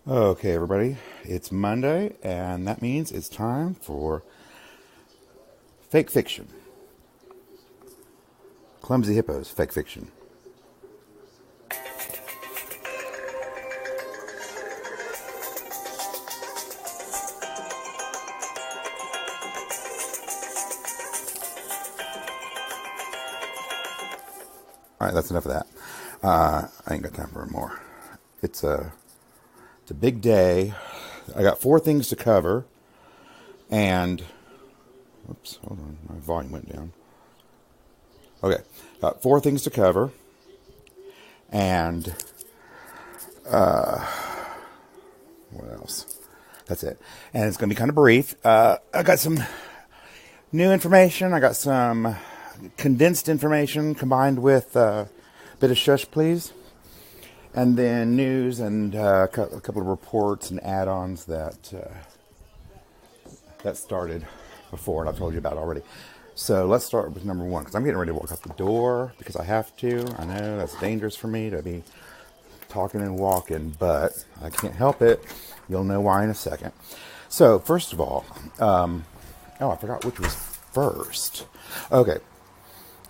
Okay, everybody, it's Monday, and that means it's time for Fake Fiction. Clumsy Hippos, Fake Fiction. All right, that's enough of that. I ain't got time for more. It's a big day. I got 4 things to cover, and oops, hold on, my volume went down. Okay, got 4 things to cover, and what else? That's it. And it's going to be kind of brief. I got some new information. I got some condensed information combined with a bit of shush, please. And then news and a couple of reports and add-ons that started before, and I've told you about already. So let's start with number 1, because I'm getting ready to walk out the door because I have to. I know that's dangerous for me to be talking and walking, but I can't help it. You'll know why in a second. So first of all, I forgot which was first. Okay.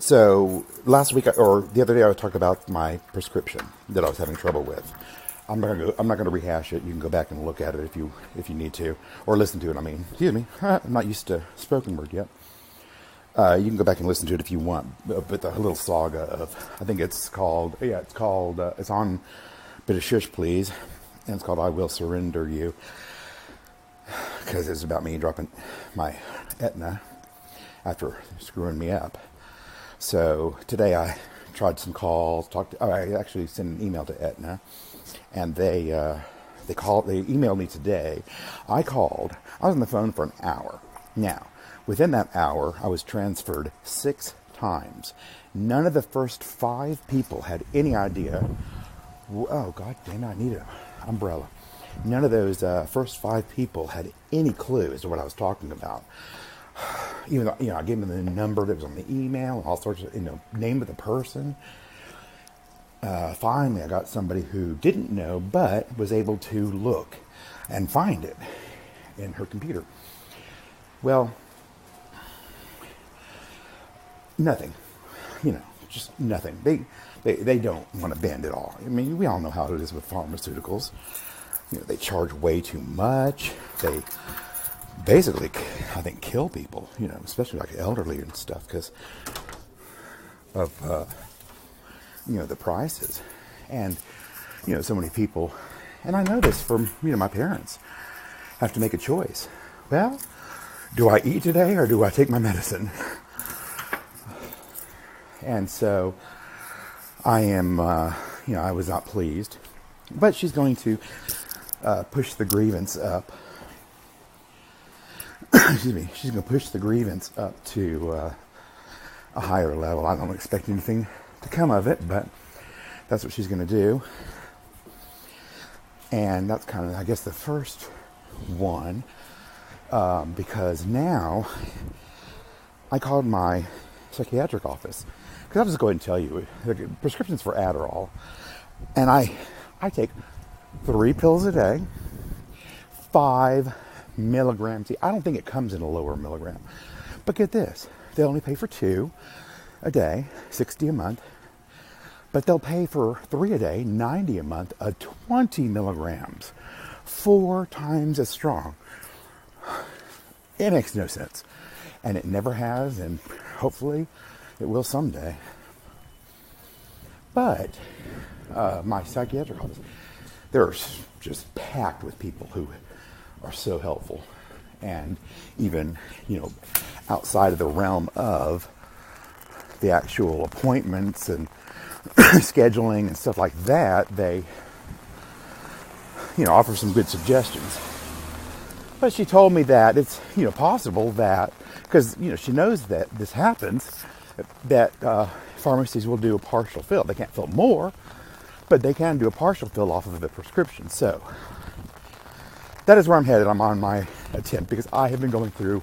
So last week, or the other day, I talked about my prescription that I was having trouble with. I'm not going to rehash it. You can go back and look at it if you need to, or listen to it. I mean, excuse me, I'm not used to spoken word yet. You can go back and listen to it if you want. But the little saga of, I think it's on Bit of Shush Please, and it's called I Will Surrender You, because it's about me dropping my Aetna after screwing me up. So today I tried some calls. I actually sent an email to Aetna, and they emailed me today. I called. I was on the phone for an hour. Now, within that hour, I was transferred 6 times. None of the first 5 people had any idea. Oh, God damn it, I need an umbrella. None of those first 5 people had any clue as to what I was talking about. Even though, I gave them the number that was on the email and all sorts of, name of the person. Finally, I got somebody who didn't know, but was able to look and find it in her computer. Well, nothing. Just nothing. They don't want to bend at all. I mean, we all know how it is with pharmaceuticals. They charge way too much. They basically, I think, kill people, especially like elderly and stuff, because of, the prices. And, so many people, and I know this from, my parents, have to make a choice. Well, do I eat today or do I take my medicine? And so I am, I was not pleased. But she's going to push the grievance up. Excuse me. She's going to push the grievance up to a higher level. I don't expect anything to come of it, but that's what she's going to do. And that's kind of, I guess, the first one. Because now I called my psychiatric office. Because I'll just go ahead and tell you, the prescription's for Adderall. And I take 3 pills a day, 5 milligrams. See, I don't think it comes in a lower milligram. But get this, they only pay for 2 a day, $60 a month. But they'll pay for 3 a day, $90 a month, 20 milligrams, 4 times as strong. It makes no sense. And it never has, and hopefully it will someday. But my psychiatric office, they're just packed with people who are so helpful. And even, outside of the realm of the actual appointments and scheduling and stuff like that, they, offer some good suggestions. But she told me that it's, possible that, because, she knows that this happens, that pharmacies will do a partial fill. They can't fill more, but they can do a partial fill off of the prescription. So that is where I'm headed. I'm on my attempt, because I have been going through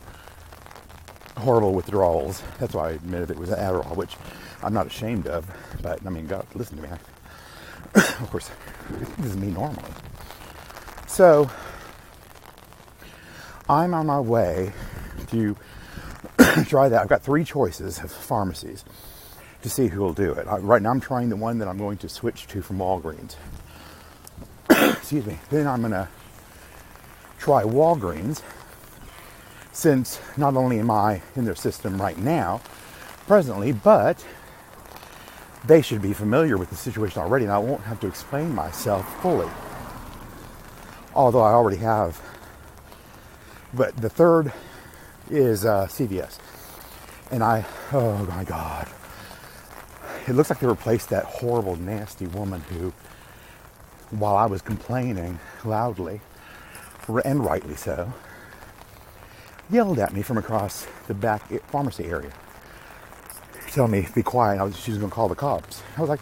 horrible withdrawals. That's why I admitted it was Adderall, which I'm not ashamed of. But, God, listen to me. Of course, this is me normally. So I'm on my way to try that. I've got 3 choices of pharmacies to see who will do it. Right now I'm trying the one that I'm going to switch to from Walgreens. Excuse me. Then I'm going to try Walgreens, since not only am I in their system right now, presently, but they should be familiar with the situation already, and I won't have to explain myself fully. Although I already have. But the third is CVS. And oh my God. It looks like they replaced that horrible, nasty woman who, while I was complaining loudly, and rightly so, yelled at me from across the back pharmacy area, telling me to be quiet. She was going to call the cops. I was like,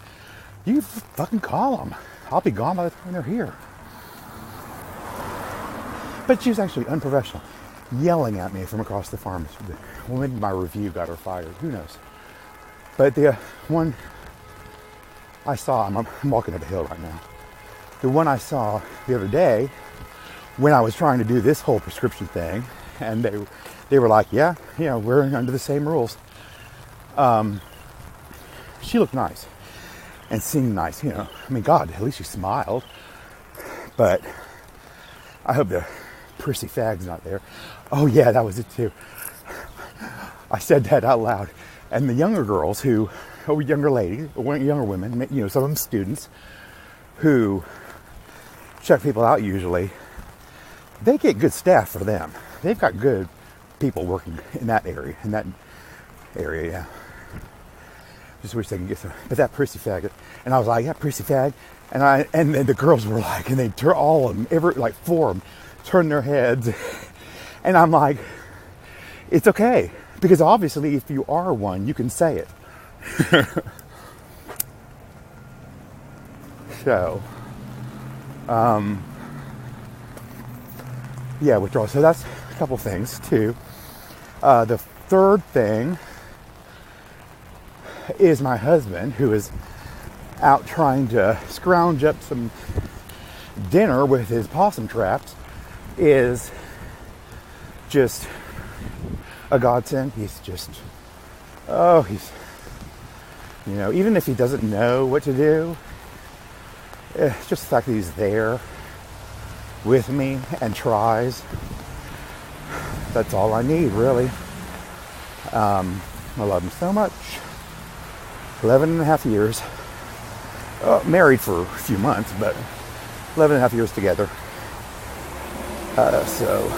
you fucking call them. I'll be gone by the time they're here. But she was actually unprofessional, yelling at me from across the pharmacy. Well, maybe my review got her fired. Who knows? But the one I saw, I'm walking up a hill right now. The one I saw the other day, when I was trying to do this whole prescription thing, and they were like, yeah, we're under the same rules. She looked nice and seemed nice, I mean, God, at least she smiled. But I hope the prissy fag's not there. Oh yeah, that was it too. I said that out loud. And the younger girls younger ladies, younger women, some of them students, who check people out usually, they get good staff for them. They've got good people working in that area, yeah. Just wish they could get some, but that prissy fag, and I was like, yeah, prissy fag, and the girls were like, and they turn all of them, like 4 of them, turn their heads, and I'm like, it's okay, because obviously if you are one, you can say it. So, yeah, withdrawal. So that's a couple things too. The third thing is my husband, who is out trying to scrounge up some dinner with his possum traps, is just a godsend. He's just, even if he doesn't know what to do, it's just the fact that he's there with me and tries. That's all I need, really. I love him so much. 11 and a half years. Married for a few months, but 11 and a half years together. So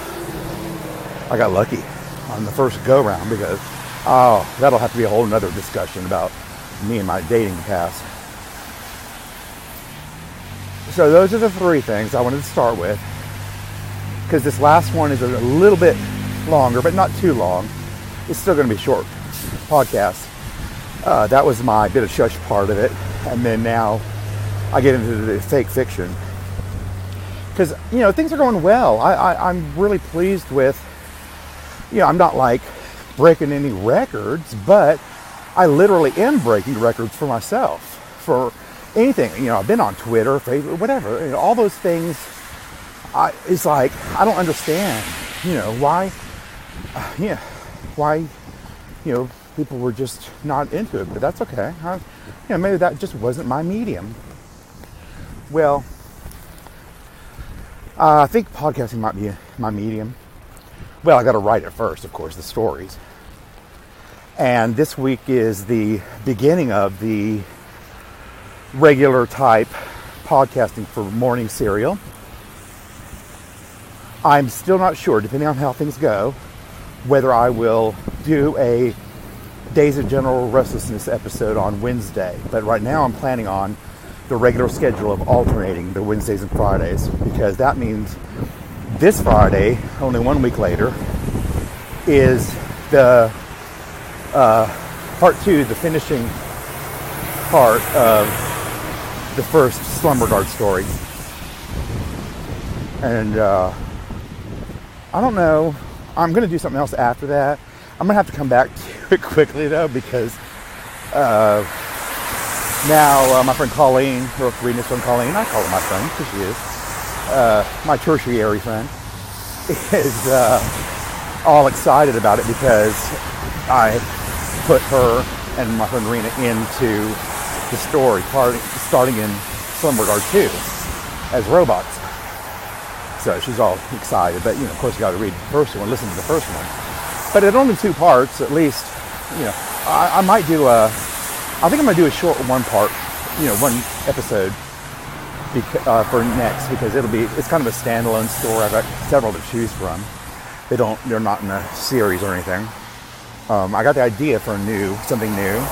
I got lucky on the first go-round, because, that'll have to be a whole nother discussion about me and my dating past. So those are the 3 things I wanted to start with, because this last one is a little bit longer, but not too long. It's still going to be a short podcast. That was my bit of shush part of it, and then now I get into the fake fiction, because things are going well. I'm really pleased with. I'm not like breaking any records, but I literally am breaking records for myself for anything. I've been on Twitter, Facebook, whatever. All those things. It's like I don't understand. Why? Why? People were just not into it, but that's okay. Maybe that just wasn't my medium. Well, I think podcasting might be my medium. Well, I got to write it first, of course, the stories. And this week is the beginning of the regular type podcasting for morning serial. I'm still not sure, depending on how things go, whether I will do a Days of General Restlessness episode on Wednesday. But right now I'm planning on the regular schedule of alternating the Wednesdays and Fridays, because that means this Friday, only 1 week later, is the part 2, the finishing part of the first Slumber Guard story. And I don't know, I'm going to do something else after that. I'm going to have to come back to it quickly, though, because now my friend Colleen, reading this one, Colleen, I call her my friend, because she is, my tertiary friend, is all excited about it because I put her and my friend Rena into the story, starting in Slumberguard 2 as robots. So she's all excited, but of course you got to read the first one, listen to the first one. But it's only 2 parts, at least. I might do I think I'm gonna do a short 1 part, 1 episode for next, because it's kind of a standalone story. I've got several to choose from. They're not in a series or anything. I got the idea for something new.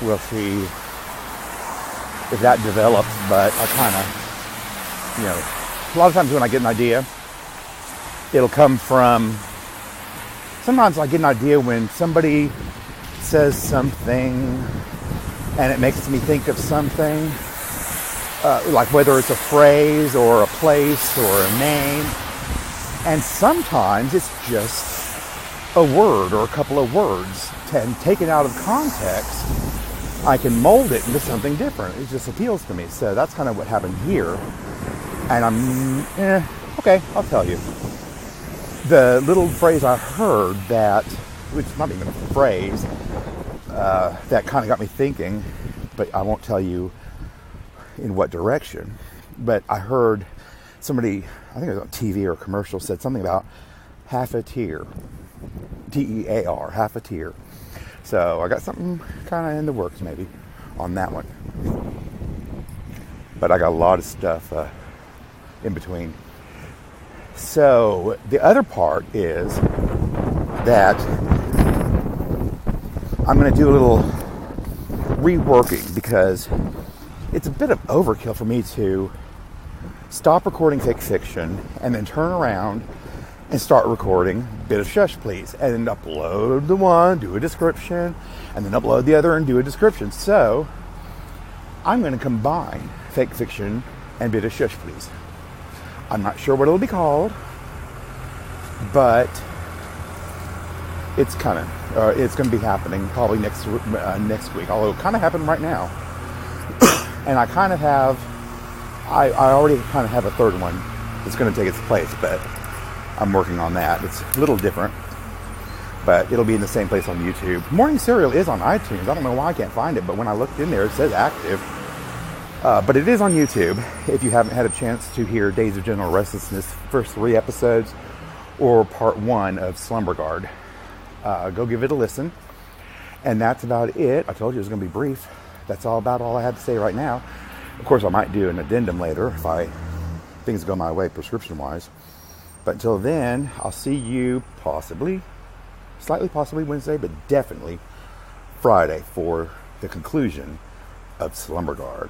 We'll see if that develops, but I kind of, a lot of times when I get an idea, it'll come from, sometimes I get an idea when somebody says something and it makes me think of something, like whether it's a phrase or a place or a name. And sometimes it's just a word or a couple of words, and taken out of context, I can mold it into something different. It just appeals to me. So that's kind of what happened here. And okay, I'll tell you. The little phrase I heard which is not even a phrase, that kind of got me thinking, but I won't tell you in what direction. But I heard somebody, I think it was on TV or a commercial, said something about half a tear. T-E-A-R, half a tear. So I got something kind of in the works maybe on that one. But I got a lot of stuff in between. So the other part is that I'm going to do a little reworking, because it's a bit of overkill for me to stop recording fake fiction and then turn around and start recording Bit of Shush Please, and then upload the one, do a description, and then upload the other and do a description. So I'm going to combine fake fiction and Bit of Shush Please. I'm not sure what it'll be called, but it's going to be happening probably next week, although it kind of happened right now. And I already kind of have a third one that's going to take its place, but I'm working on that. It's a little different, but it'll be in the same place on YouTube. Morning Cereal is on iTunes. I don't know why I can't find it, but when I looked in there, it says active. But it is on YouTube. If you haven't had a chance to hear Days of General Restlessness, first 3 episodes, or part 1 of Slumberguard, go give it a listen. And that's about it. I told you it was going to be brief. That's all I had to say right now. Of course, I might do an addendum later if things go my way prescription-wise. But until then, I'll see you slightly possibly Wednesday, but definitely Friday for the conclusion of Slumberguard.